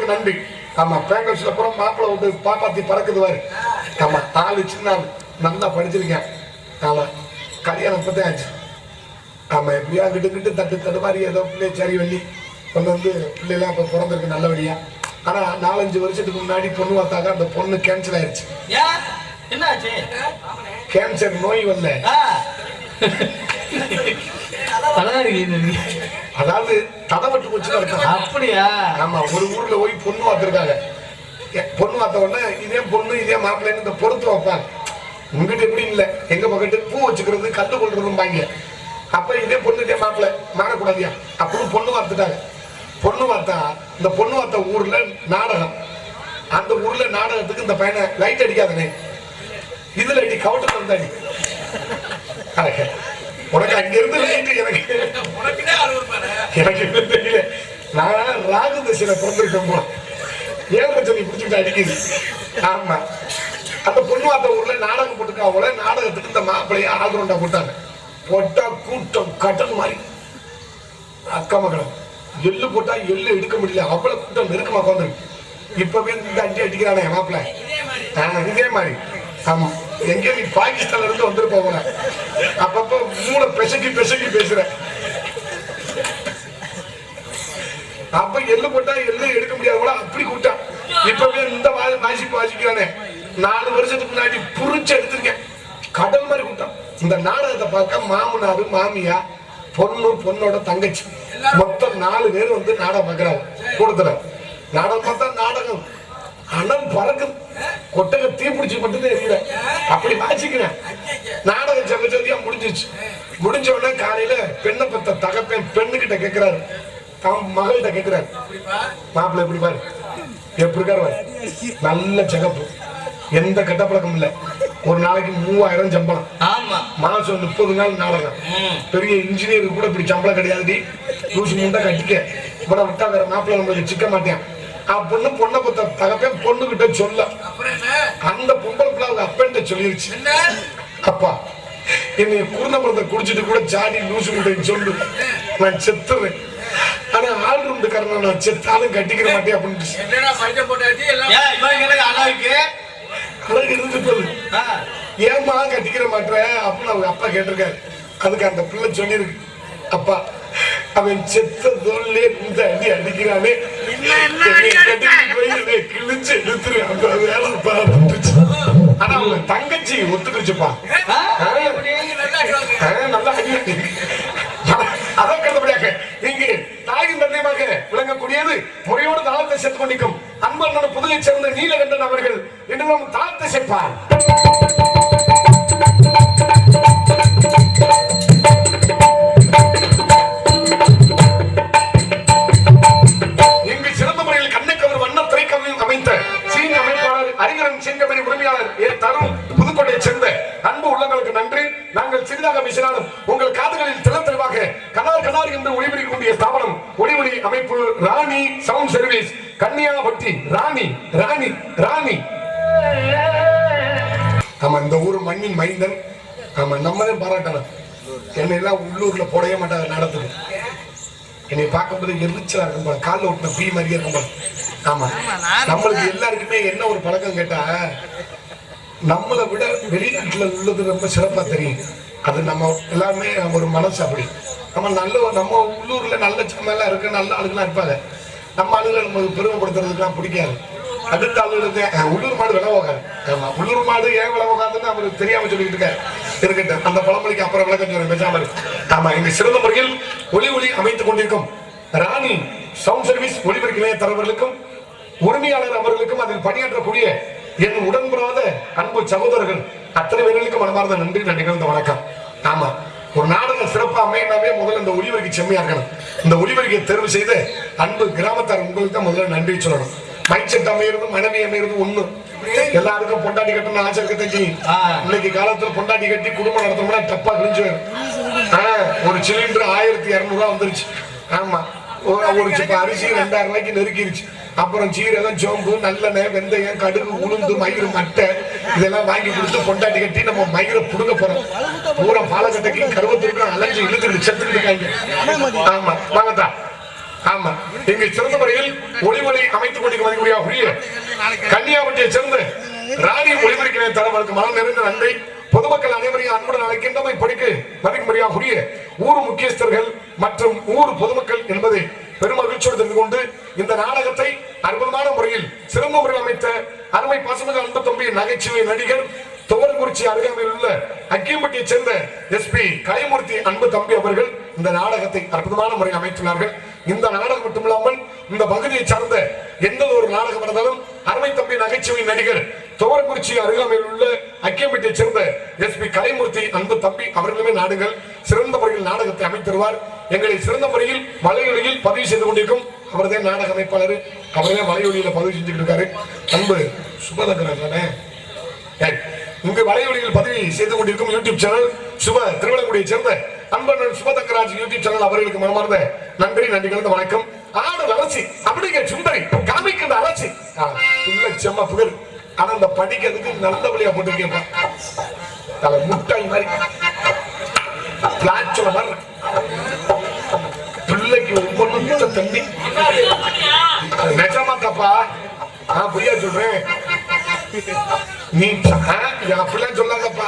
நன்றி. ஆமா பேங்கல்ஸ்ல புறம் மாப்பிள்ள விட்டு பாப்பாத்தி பறக்குது வாரு. ஆமா ஆளு சின்ன நல்லா படிச்சிருக்கேன். ஆமா கல்யாணம் இப்பதான் ஆச்சு. ஆமா எப்படியா கிட்டு தட்டு மாதிரி ஏதோ பிள்ளைய சரி வள்ளி கொண்டு வந்து பிள்ளைலாம் இப்ப பிறந்திருக்கு நல்லபடியா. ஆனா 4-5 வருஷத்துக்கு முன்னாடி பொண்ணு பார்த்தாங்க, அந்த பொண்ணு கேன்சர் ஆயிடுச்சு. கேன்சர் நோய் வரல, அதாவது தடப்பட்டு போச்சு. அப்படியா? ஆமா ஒரு ஊர்ல போய் பொண்ணு பார்த்திருக்காங்க. பொண்ணு பார்த்த உடனே இதே பொண்ணு இதே மாப்பிள்ளைன்னு இந்த பொறுத்து வைப்பாங்க. உங்ககிட்ட எப்படி இல்லை, எங்க பக்கத்து பூ வச்சுக்கிறது கல்லு கொள்றதும்பாங்க. அப்ப இதே பொண்ணு இதே மாப்பிள்ளை மாறக்கூடாதியா அப்படின்னு பொண்ணு பார்த்துட்டாங்க. பொண்ணு பார்த்தா இந்த பொண்ணு பார்த்த ஊர்ல நாடகம். அந்த ஊர்ல நாடகத்துக்கு இந்த பையனை லைட் அடிக்காதனே, இதுல அடி கவுட்டு வந்தாடி. உனக்கு அங்க இருந்து லைட் எனக்கு தெரியல. நான் ராகு தசையில பிறந்திருக்கேன் போல 7 சனி பிடிச்சிட்டு அடிக்குது. ஆமா, அந்த பொண்ணுவாத்த ஊர்ல நாடகம் போட்டுருக்காங்க. நாடகத்துக்கு இந்த மாப்பிள்ளைய ஆல்ரவுண்டா போட்டாங்க. போட்டா கூட்டம் கடல் மாதிரி அக்கா மக்கள் எள்ளு போட்டா எள்ளு எடுக்க முடியல, அவ்வளவு கூட்டம் நெருக்கமா உட்காந்துருக்கு. இப்பவே இந்த அடி அடிக்கிறானே மாப்பிள்ள இதே மாதிரி. ஆமா, எங்க நீ பாகிஸ்தான்ல இருந்து வந்துருப்போம். அப்பப்ப மூளை பெசக்கி பேசுற. அப்ப எள்ளு போட்டா எள்ளு எடுக்க முடியாது போல அப்படி கூட்டம். இப்பவே இந்த வாசிக்கிறானே 4 வருஷத்துக்கு முன்னாடி புரிச்சு எடுத்திருக்கேன். கடல் மாதிரி கூட்டம். இந்த நாடகத்தை பார்க்க மாமனாரு மாமியா பொண்ணோட தங்கச்சி மொத்தம் 4 பேர் வந்து நாடகம் பார்க்கிறாங்க. கூடத்துல நாடகம் பார்த்தா நாடகம் அனம் பறக்குது. கொட்டக தீப்பிடிச்சு மட்டும்தான் எரியல. அப்படி வாசிக்கிறேன். நாடகம் செவ்வச்சதியா முடிஞ்சிச்சு. முடிஞ்ச உடனே காலையில பெண்ணை பத்த தகப்பேன் பெண்ணுகிட்ட கேட்கிறாரு, தம் மகள்கிட்ட கேட்கிறாரு, மாப்பிள்ளை எப்படி பாரு எப்படி இருக்காரு, நல்ல சிகப்பு, எந்த கெட்ட பழக்கம் இல்ல, ஒரு நாளைக்கு 3000 சம்பளம், மாசம் 30 நாள் நாடகம், பெரிய இன்ஜினியருக்கு கூட இப்படி சம்பளம் கிடையாது, லூசு முண்டை கட்டிக்க இப்ப விட்டா வேற மாப்பிள்ளை நம்மளுக்கு சிக்க மாட்டேன் அப்படின்னு பொண்ணை பத்த தகப்பேன் பொண்ணுகிட்ட சொல்ல. அந்த பொம்பளை பிள்ளை அவங்க அப்பன்ட்ட சொல்லிருச்சு, அப்பா என்னை குருணமரத்தை குடிச்சிட்டு கூட ஜாடி லூசு முட்டைன்னு சொல்லு, நான் செத்துறேன், ஆனா ஆள் இருந்துக்காரன் நான் செத்தாலும் கட்டிக்கிற மாட்டேன் அப்படின்னு அழகு இருந்துட்டு ஏமா கட்டிக்கிற மாட்டேன் அப்படின்னு அவங்க அப்பா கேட்டிருக்காரு. அதுக்கு அந்த பிள்ளை சொல்லியிருக்கு, அப்பா அவன் செத்த தோல்லே இந்த அடி அடிக்கிறானே கிழிச்சு எடுத்துரு அந்த வேலை பார்த்துச்சு. ஆனா அவங்க தங்கச்சி ஒத்துக்குச்சுப்பா, நல்லா அடி. அதான் கருதப்படியாக இங்கு தாயின் தந்தையமாக விளங்கக்கூடியது முறையோடு தாளத்தை சேர்த்துக் கொண்டிருக்கும் அன்பு புதுவை சேர்ந்த நீலகண்டன் அவர்கள் இன்னும் தாளத்தை சேர்ப்பார். இங்கு சிறந்த முறையில் கண்ணுக்கு அவர் வண்ண திரைக்கதையும் அமைத்த சீன அமைப்பாளர் அறிஞரன் சிங்கமணி உரிமையாளர் தரும் புதுக்கோட்டையை சேர்ந்த அன்பு உள்ளங்களுக்கு நன்றி. நாங்கள் சிறிதாக பேசினாலும் உங்கள் காதுகளில் தெளிவாக கனார் என்று ஒளிபரிக்கக்கூடிய ஸ்தாபனம் ஒளிபரி அமைப்பு ராணி சவுண்ட் சர்வீஸ் கன்னியாபட்டி. ராணி ஆமா, இந்த ஊர் மண்ணின் மைந்தன். ஆமா, நம்மளே பாராட்டணும். என்னை எல்லாம் உள்ளூர்ல போடவே மாட்டாங்க நடத்துது. என்னை பார்க்கும்போது எரிச்சலா இருக்கும் போல, காலில் ஒட்டின பீ மாதிரியே இருக்கும் போல. ஆமா, நம்மளுக்கு எல்லாருக்குமே என்ன ஒரு பழக்கம் கேட்டா, நம்மளை விட வெளிநாட்டுல உள்ளது ரொம்ப சிறப்பா தெரியும். அது நம்ம எல்லாருமே ஒரு மனசு அப்படி. நம்ம உள்ளூர்ல நல்ல சமையெல்லாம் இருக்கு, நல்ல ஆளுங்கெல்லாம் இருப்பாங்க. நம்ம ஆளுகளை நமக்கு பெருமைப்படுத்துறதுக்குலாம் பிடிக்காது. அடுத்த ஆளுகளுக்கு உள்ளூர் மாடு விலை போகாது. ஆமா, உள்ளூர் மாடு ஏன் விலை போகாதுன்னு அவருக்கு தெரியாம சொல்லிட்டு இருக்காரு. இருக்கட்டும், அந்த பழமொழிக்கு அப்புறம் விளக்கம் சொல்றேன், பேசாம. ஆமா, இங்க சிறந்த முறையில் ஒளி அமைத்துக் கொண்டிருக்கும் ராணி சவுண்ட் சர்வீஸ் ஒளிபரப்பு நிலைய தலைவர்களுக்கும் உரிமையாளர் அவர்களுக்கும் அதில் பணியாற்றக்கூடிய என் உடன்படாத அன்பு சகோதரர்கள் அத்தனை பேர்களுக்கும் மனமார்ந்த நன்றி கலந்த வணக்கம். ஆமா, ஒரு நாடகம் சிறப்பாக அமையினாவே முதல்ல இந்த ஒளிபரப்பு செம்மையா இருக்கணும். இந்த ஒளிபரப்பை தேர்வு செய்த அன்பு கிராமத்தார் உங்களுக்கு தான் முதல்ல நன்றி சொல்லணும். மைக் செட் அமையிறது மனைவி அமையிறது ஒண்ணு. எல்லாருக்கும் பொண்டாட்டி கட்டணும் ஆசை இருக்கத்தை. இன்னைக்கு காலத்துல பொண்டாட்டி கட்டி குடும்பம் நடத்தணும்னா டப்பா கிழிஞ்சு ஒரு சிலிண்டர் 1200 வந்துருச்சு. ஆமா, ஒரு சிப்ப அரிசி 2000 ரூபாய்க்கு நெருக்கிருச்சு. அப்புறம் சீரகம் சோம்பு நல்லெண்ணெய் வெந்தயம் கடுகு உளுந்து மயிறு மட்டை இதெல்லாம் வாங்கி கொடுத்து பொண்டாட்டி கட்டி நம்ம மயிரை புடுங்க போறோம். பூரா பாலக்கட்டைக்கு கருவத்திற்கு அலைஞ்சு இழுத்துட்டு செத்துட்டு இருக்காங்க. ஆமா, வாங்கத்தா. ஆமா, இங்கு சிறந்த முறையில் ஒளிமொழி அமைத்துக் கொண்டிருக்க கன்னியாகுமரியை சேர்ந்த ராணி ஒளிபரப்பு தலைவருக்கு மனம் நிறைந்த நன்றி. பொதுமக்கள் அனைவரையும் அன்புடன் அழைக்கின்றமை படிக்க மதிக்கும்படியாகுரிய ஊர் முக்கியஸ்தர்கள் மற்றும் ஊர் பொதுமக்கள் என்பதை பெரும் மகிழ்ச்சியோடு தெரிந்து கொண்டு இந்த நாடகத்தை அற்புதமான முறையில் சிறந்த முறையில் அமைத்த அருமை பாசமிகு அன்பு தம்பி நகைச்சுவை நடிகர் துவரங்குறிச்சி அருகாமையில் உள்ள அக்கியம்பட்டியை சேர்ந்த SP கலைமூர்த்தி அன்பு தம்பி அவர்கள் இந்த நாடகத்தை அற்புதமான முறையில் அமைத்துள்ளார்கள். இந்த நாடகம் மட்டுமில்லாமல் இந்த பகுதியை சார்ந்த எந்த ஒரு நாடகம் இருந்தாலும் அருமை தம்பி நகைச்சுவை நடிகர் துவரங்குறிச்சி அருகாமையில் உள்ள அக்கியம்பட்டியை சேர்ந்த SP கலைமூர்த்தி அன்பு தம்பி அவர்களுமே நாடுகள் சிறந்த முறையில் நாடகத்தை அமைத்திருவார். எங்களை சிறந்த முறையில் வலையொலியில் பதிவு செய்து கொண்டிருக்கும் அவர்தான் நாடக அமைப்பாளர். அவரே வலையொலியில பதிவு செஞ்சுட்டு இருக்காரு. அன்பு சுபதகரன் தானே இங்கு வலையொலியில் பதிவு செய்து கொண்டிருக்கும் யூடியூப் சேனல் சுப திருவிழங்குடியை சேர்ந்த அன்பன் சுபதங்கராஜ் யூடியூப் சேனல் அவர்களுக்கு மனமார்ந்த நன்றி கலந்த வணக்கம். ஆடு அரசி அப்படிங்க சுந்தரி காமிக்கிற அரசி உள்ள செம்ம புகழ். ஆனா அந்த படிக்கிறதுக்கு நல்ல வழியா போட்டுருக்கேன். தலை முட்டாய் மாதிரி பிளாட் மாதிரி பிள்ளைக்கு ஒவ்வொன்று தண்ணி நிஜமா தப்பா? புரியா சொல்றேன். நீ அப்படிலாம் சொல்லாதப்பா.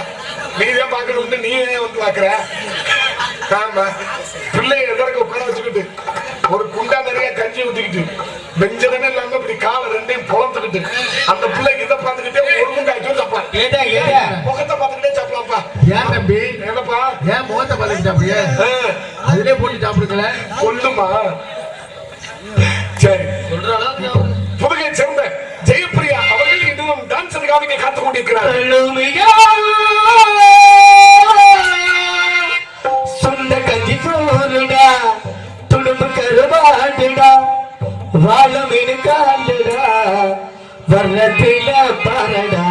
நீதான் பாக்கணும்னு நீ வந்து பாக்குற. ஆமா பிள்ளைய எதற்கு உட்கார வச்சுக்கிட்டு ஒரு குண்டா நிறைய கஞ்சி ஊத்திக்கிட்டு வெஞ்சனமே இல்லாம இப்படி காலை ரெண்டையும் பொழந்துக்கிட்டு அந்த பிள்ளைக்கு இதை பார்த்துக்கிட்டே ஒரு முங்காய்ச்சும் சாப்பிடலாம். முகத்தை பார்த்துக்கிட்டே சாப்பிடலாம்ப்பா. ஏன் தம்பி? என்னப்பா ஏன் முகத்தை பார்த்துட்டு சாப்பிடுங்க? அதுலயே போட்டு சாப்பிடுங்கள கொல்லுமா? சரி புதுகை சேர்ந்த ஜெயப்பிரியா அவர்கள் இன்னும் டான்ஸருக்காக காத்துக் கொண்டிருக்கிறார். சொந்த கஞ்சி சோறுடா துடும்பு கருவாடுடா வாழ மீன் காண்டுடா வர்றதில பாரடா.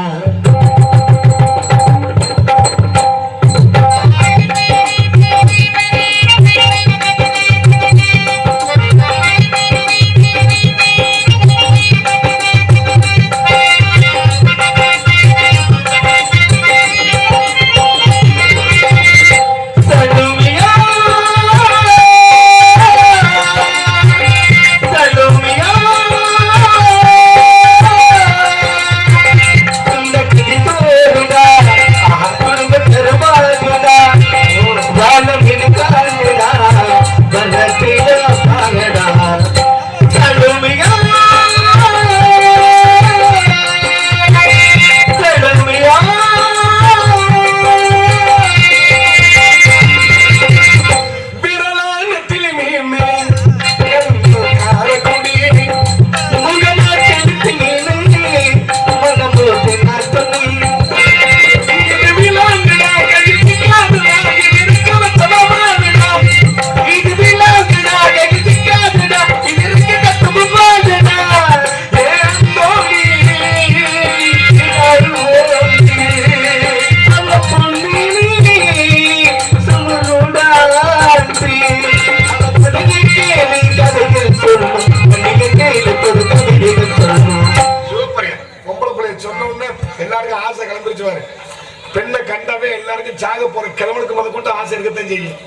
பெண்ணை கண்டாவே எல்லாருக்கும் சாக போற கிழவனுக்கு முத கொண்டு ஆசை இருக்கத்தான் செய்யும்.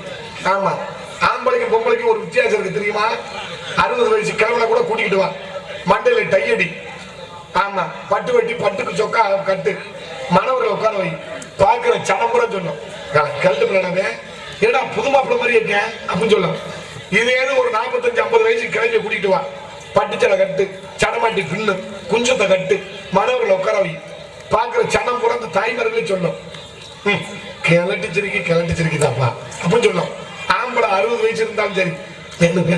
ஆமா ஆம்பளைக்கு பொம்பளைக்கு ஒரு வித்தியாசம் இருக்கு தெரியுமா? 60 வயசு கிழவனை கூட கூட்டிக்கிட்டு வா, மண்டையில டையடி, ஆமா பட்டு வெட்டி பட்டுக்கு சொக்கா கட்டு, மனவரை உட்கார வை, பாக்குற சடம் கூட சொல்லும் கல்ட்டு பிள்ளைனவே ஏடா புது மாப்பிள்ள மாதிரி இருக்கேன் அப்படின்னு சொல்லும். இதே ஒரு 45-50 வயசு கிழவிய கூட்டிட்டு வா, பட்டுச்சலை கட்டு, சடமாட்டி பின்னு, குஞ்சத்தை கட்டு, மனவரை உட்கார வை, பாக்குற சனம் கூட அந்த தாய்மார்களே சொல்லும் கிளட்டிச்சிருக்கிதாப்பா அப்படின்னு சொல்லும். ஆம்பளை 60 வயசு இருந்தாலும் சரி பெண்களுக்கு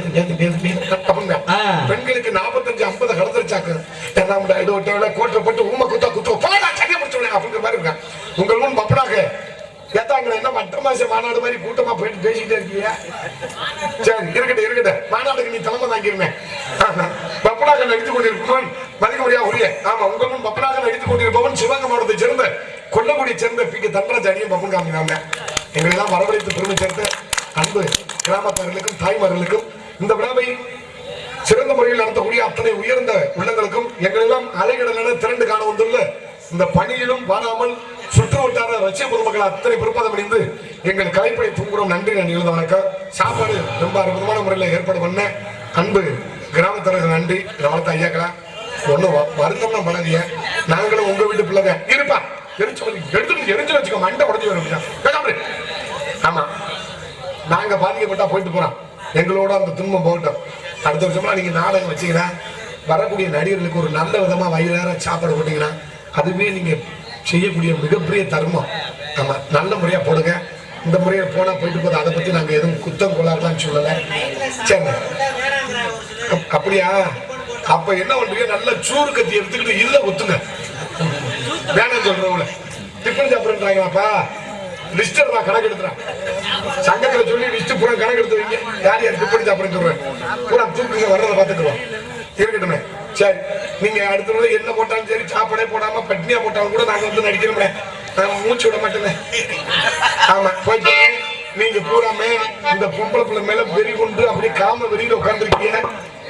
45-50 கடந்துருச்சாக்கு கோட்டை போட்டு ஊமை குத்தா குத்தோ போடா சனியை முடிச்சோட அப்படிங்கிற மாதிரி இருக்கான். உங்கள் முன் பப்பனாக ஏத்தாங்க என்ன மற்ற மாசம் மாநாடு மாதிரி கூட்டமா போயிட்டு பேசிக்கிட்டே இருக்கீங்க. சரி இருக்கட்டும் மாநாடுக்கு நீ தலைமை தாங்கிருந்தேன். பப்பனாக நடித்துக் கொண்டிருப்பவன் மதிக்க முடியா உரிய. ஆமா உங்கள் முன் பப்பனாக நடித்துக் கொண்டிருப்பவன் சிவகங்கை மாவட்டத்தை சேர்ந்த கொல்லக்குடியை சேர்ந்த பி.கே. தண்டராஜ் அடியும் பப்பன் காமினாங்க. எங்களெல்லாம் வரவழைத்து பெருமை சேர்த்த அன்பு கிராமத்தார்களுக்கும் தாய்மார்களுக்கும் இந்த விழாவை சிறந்த முறையில் நடத்தக்கூடிய அத்தனை உயர்ந்த உள்ளங்களுக்கும் எங்களெல்லாம் அலைகடலான திரண்டு காண வந்துள்ள இந்த பணியிலும் வாராமல் சுற்று வட்டார ரஷ்ய பொதுமக்கள் அத்தனை பிற்பாதம் அடைந்து எங்கள் கலைப்படை தூங்குறோம். நன்றி எழுத வணக்கம். சாப்பாடு ரொம்ப அற்புதமான முறையில் ஏற்பாடு பண்ண அன்பு கிராமத்தர்கள் நன்றி. வளர்த்த ஐயாக்களா ஒன்றும் வருத்தம்னா பண்ணாதீங்க, நாங்களும் உங்க வீட்டு பிள்ளைங்க இருப்பா எரிஞ்சு வச்சுக்கோ மண்டை உடஞ்சி வரும். ஆமா நாங்க பாதிக்கப்பட்டா போயிட்டு போறோம், எங்களோட அந்த துன்பம் போகட்டும். அடுத்த வருஷம்லாம் நீங்க நாடகம் வச்சீங்கன்னா வரக்கூடிய நடிகர்களுக்கு ஒரு நல்ல விதமா வயிறார சாப்பாடு போட்டீங்கன்னா அதுவே நீங்க செய்யக்கூடிய மிகப்பெரிய தர்மம். ஆமா நல்ல முறையா போடுங்க. இந்த முறையை போனா போயிட்டு போதும், அதை பத்தி நாங்க எதுவும் குத்தம் கொள்ளாடலாம்னு சொல்லல. சரி அப்படியா? அப்ப என்ன பண்றீங்க, நல்ல சூறு கத்தி எடுத்துக்கிட்டு இல்ல ஒத்துங்க வேணாம் சொல்றவங்கள டிஃபன் சாப்பிடுறாங்களாப்பா லிஸ்டர் நான் கணக்கு எடுத்துறேன். சங்கத்துல சொல்லி லிஸ்ட் பூரா கணக்கு எடுத்து வைங்க. யார் யார் டிஃபன் சாப்பிடுன்னு சொல்றேன் பூரா தூக்குங்க, வர்றதை பார்த்துக்குவோம். இருக்கட்டுமே. சரி நீங்க அடுத்த முறை என்ன போட்டாலும் சரி, சாப்பாடே போடாம பட்னியா போட்டாலும் கூட நாங்க வந்து நடிக்கிறோம்ல, நான் மூச்சு விட மாட்டேன்னு. ஆமா போயிட்டு நீங்க பூராமே இந்த பொம்பளை பிள்ளை மேல வெறி கொண்டு அப்படியே காம வெறியில உட்கார்ந்துருக்கீங்க.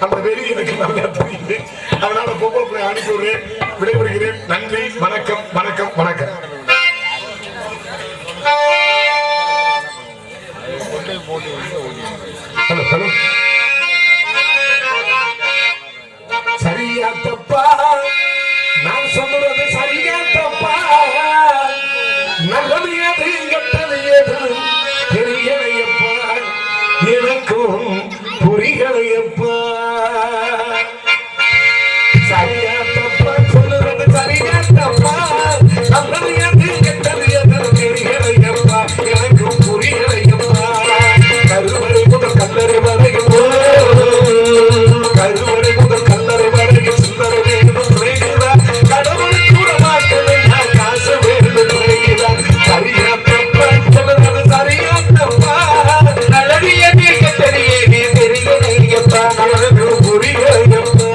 அந்த வெறி எனக்கு நல்லா தெரியுது. அதனால பொம்பளை பிள்ளை அனுப்பி விடுறேன். விடைபெறுகிறேன். நன்றி, வணக்கம், வணக்கம், வணக்கம். Hello hello. சரியா தப்பா நான் சொல்றது சரியா தப்பா? நல்லது எது கெட்டது எது தெரியலையப்பா, எனக்கும் புரியலையப்பா. சரியா தப்பா சொல்லுறது சரியா தப்பா? நல்லது எது கெட்டது எது தெரியலையப்பா, எனக்கும் புரியலையப்பா. கருவறை முதல் கல்லறை வரையும், கருவறை முதல் கல்லறை வரையும் சில்லறை வேண்டும் துணைகிறா. கடவுள் கூட மாட்டலை நான் காசு வேண்டும் துணைகிறா. சரியா தப்பா சொல்லுறது சரியா தப்பா? நல்லது எது கெட்டது எது தெரியலையப்பா, எனக்கும் புரியலையப்பா.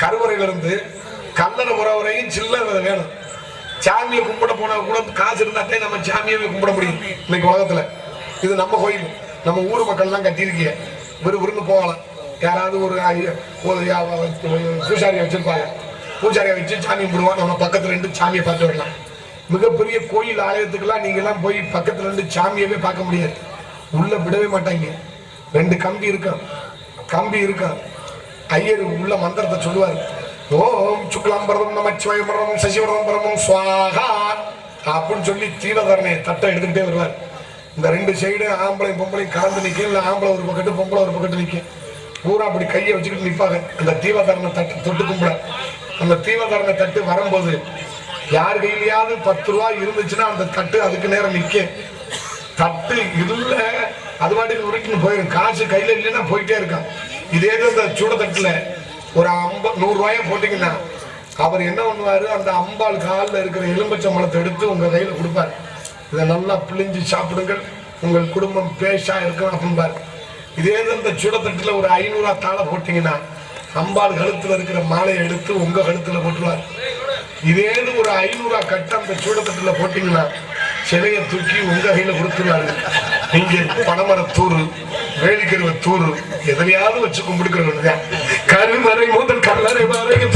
கருவறையிலிருந்து கல்லறை உறவரையும் சில்லறை வேணும். சாமியை கும்பிட போனா கூட காசு இருந்தாட்டே நம்ம சாமியை கும்பிட முடியும் இன்னைக்கு உலகத்துல. இது நம்ம கோயில், நம்ம ஊர் மக்கள் எல்லாம் கட்டியிருக்கீங்க. விருந்து போகலாம். யாராவது ஒரு பூசாரியை வச்சிருப்பாங்க, பூசாரியை வச்சு சாமி கும்பிடுவாங்க. நம்ம பக்கத்துல இருந்து சாமியை பார்த்து வரலாம். மிகப்பெரிய கோயில் ஆலயத்துக்கெல்லாம் நீங்க எல்லாம் போய் பக்கத்துல இருந்து சாமியவே பார்க்க முடியாது. உள்ள விடவே மாட்டாங்க. 2 கம்பி இருக்கும், கம்பி இருக்கும். ஐயர் உள்ள மந்திரத்தை சொல்லுவார். ஓம் சுக்லாம்பரம் நமச்சிவாயம் சசிவரம் பரமம் சுவாகா அப்படின்னு சொல்லி தீவதரனை தட்டை எடுத்துக்கிட்டே வருவார். இந்த 2 சைடு ஆம்பளை பொம்பளையும் கலந்து நிற்கும். இல்லை ஆம்பளை ஒரு பக்கத்து பொம்பளை ஒரு பக்கத்து நிற்கும். பூரா அப்படி கையை வச்சுக்கிட்டு நிற்பாங்க. அந்த தீவதரனை தட்டு தொட்டு கும்பிட. அந்த தீவதரனை தட்டு வரும்போது யார் கையிலையாவது 10 ரூபா இருந்துச்சுன்னா அந்த தட்டு அதுக்கு நேரம் நிற்க. தட்டு இல்ல அது பாட்டுக்கு உருக்கின்னு போயிடும். காசு கையில இல்லைன்னா போயிட்டே இருக்கான். இதே இந்த சூட தட்டுல ஒரு 100 ரூபாயை போட்டீங்கன்னா அவர் என்ன பண்ணுவாரு, அந்த அம்பாள் காலில் இருக்கிற எலும்பச்சம்பழத்தை எடுத்து உங்க கையில கொடுப்பாரு. இதை நல்லா பிழிஞ்சு சாப்பிடுங்கள், உங்கள் குடும்பம் பேஷா இருக்கணும் அப்படின்பாரு. இதே இந்த சூட தட்டுல ஒரு 500 தாளை போட்டீங்கன்னா அம்பாள் கழுத்துல இருக்கிற மாலையை எடுத்து உங்க கழுத்துல போட்டுருவார். இதே ஒரு 500 கட்டு அந்த சூட தட்டுல போட்டீங்கன்னா சிலையை தூக்கி உங்க கையில கொடுத்துருவாரு. இங்க பனமரத்தூர், வேலிக்கருவத்தூர் எதிலையாவது வச்சு கும்பிடுக்கிறவங்க. கருமறை முதல் கல்லறை வரையும்